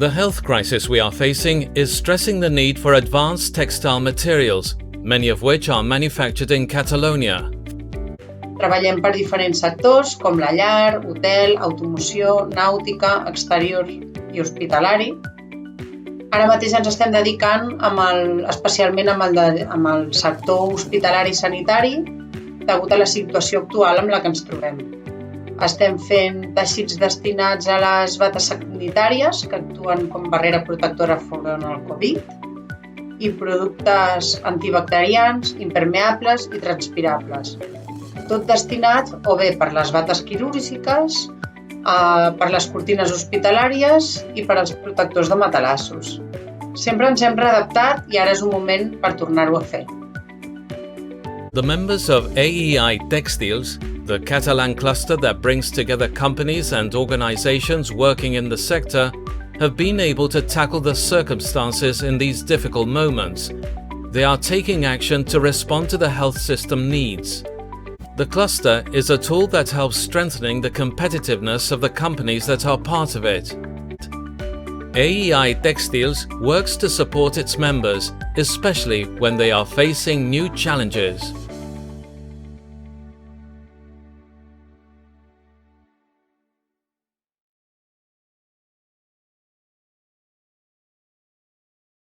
The health crisis we are facing is stressing the need for advanced textile materials, many of which are manufactured in Catalonia. Treballem per diferents sectors com la llar, hotel, automoció, nàutica, exterior i hospitalari. Ara mateix ens estem dedicant especialment amb el sector hospitalari i sanitari degut a la situació actual amb la que ens trobem. Estem fent teixits destinats a les bates sanitàries que actuen com barrera protectora enfront al Covid i productes antibacterians, impermeables i transpirables. Tot destinat o bé per les bates quirúrgiques, per les cortines hospitalàries i per als protectors de matalassos. Sempre ens hem readaptat i ara és un moment per tornar-ho a fer. The members of AEI TèXTILS, the Catalan cluster that brings together companies and organizations working in the sector, have been able to tackle the circumstances in these difficult moments. They are taking action to respond to the health system needs. The cluster is a tool that helps strengthening the competitiveness of the companies that are part of it. AEI TèXTILS works to support its members, especially when they are facing new challenges.